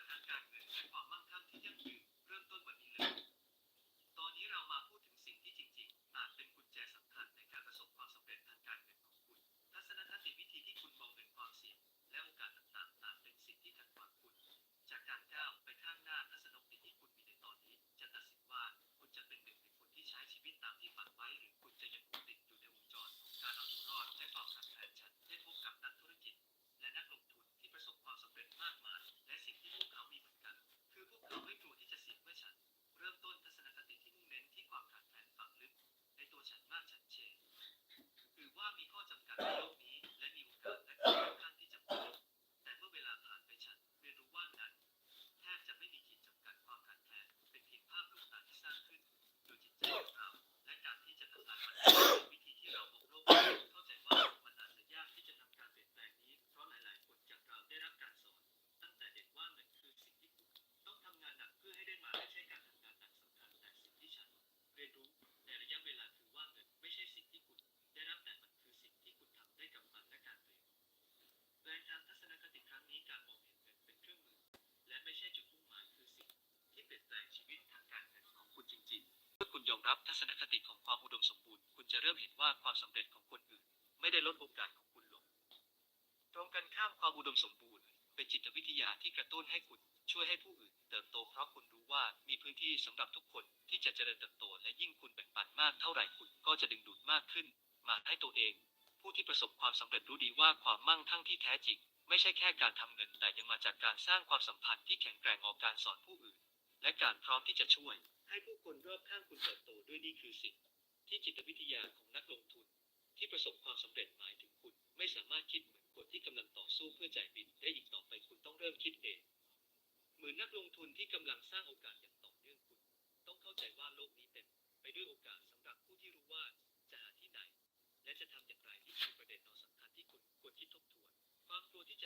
ทางการเงินและความมั่งคั่งที่ยั่งยืนเริ่มต้นวันนี้เลยตอนนี้เรามาพูดถึงสิ่งที่จริงๆอาจเป็นกุญแจสำคัญในการประสบความสำเร็จทางการเงินของคุณทัศนคติวิธีที่คุณมองเงินความเสี่ยงและโอกาสต่างๆอาจเป็นสิ่งที่ขัดขวางคุณจากการก้าวไปข้างหน้าทัศนคติที่คุณมีในตอนนี้จะตัดสินว่าคุณจะเป็นหนึ่งในคนที่ใช้ชีวิตตามที่ฝันไว้หรือคุณจะยังคงติดอยู่ในวงจรของการเอาตัวรอดและความขาดแคลนฉันได้พบกับนักธุรกิจและนักลงทุนที่ประสบความสำเร็จมากมายและสิ่งที่พวกเขามีเหมือนกันคือพวกเขาไม่กลัวที่จะเสี่ยงเมื่อฉันเริ่มต้นทัศนคติที่มุ่งเน้นที่ความขาดแคลนฝังลึกในตัวฉันมากฉันเช่นคือว่ามีข้อจำกัดในโลกนี้และมีโอกาสและความค่อนข้างที่จะพ้นแต่เมื่อเวลาผ่านไปฉันเรียนรู้ว่านั้นแทบจะไม่มีขีดจำกัดความขาดแคลนเป็นเพียงภาพลวงตาที่สร้างขึ้นโดยจิตใจของเราและการที่จะทำลายมันเป็นวิธีที่เรามองโลกเข้าใจว่ามันอาจจะยากที่จะทำการเปลี่ยนแปลงนี้เพราะหลายๆคนจากเราได้รับการสอนตั้งแต่เด็กว่าเงินคือสิ่งที่คุณต้องทำงานหนักเพื่อให้ได้มาไม่ใช่การทำงานหนักสำคัญแต่สิ่งที่ฉันเรียนรู้ในระยะเวลาคือว่าเงินไม่ใช่สิ่งที่คุณได้รับแต่มันคือสิ่งที่คุณทำได้กับมันและการเปลี่ยนแปลงทางทัศนคติครั้งนี้การมองเห็นเงินเป็นเครื่องมือและไม่ใช่จุดมุ่งหมายคือสิ่งที่เปลี่ยนแปลงชีวิตทางการเงินของคุณจริงๆเมื่อคุณยอมรับทัศนคติของความอุดมสมบูรณ์คุณจะเริ่มเห็นว่าความสำเร็จของคนอื่นไม่ได้ลดโอกาสของคุณลงตรงกันข้ามความอุดมสมบูรณ์เป็นจิตวิทยาที่กระตุ้นให้คุณช่วยให้ผู้อื่นเติบโตเพราะคุณรู้ว่ามีพื้นที่สำหรับทุกคนที่จะเจริญเติบโตและยิ่งคุณแบ่งปันมากเท่าไหร่คุณก็จะดึงดูดมากขึ้นมาให้ตัวเองผู้ที่ประสบความสำเร็จรู้ดีว่าความมั่งคั่งที่แท้จริงไม่ใช่แค่การทำเงินแต่ยังมาจากการสร้างความสัมพันธ์ที่แข็งแกร่งออกการสอนผู้อื่นและการพร้อมที่จะช่วยให้ผู้คนรอบข้างคุณเติบโตด้วยนี่คือสิ่งที่จิตวิทยาของนักลงทุนที่ประสบความสำเร็จหมายถึงคุณไม่สามารถคิดเหมือนคนที่กำลังต่อสู้เพื่อจ่ายบิลได้อีกต่อไปคุณต้องเริ่มคิดเองเหมือนนักลงทุนที่กำลังสร้างโอกาสอย่างต่อเนื่องคุณต้องเข้าใจว่าโลกนี้เต็มไปด้วยโอกาสสำหรับผู้ที่รู้ว่าจะหาที่ไหนและจะทำอย่างไรนี่คือประเด็นสำคัญที่คุณควรคิดทบทวนความกลัวที่จะ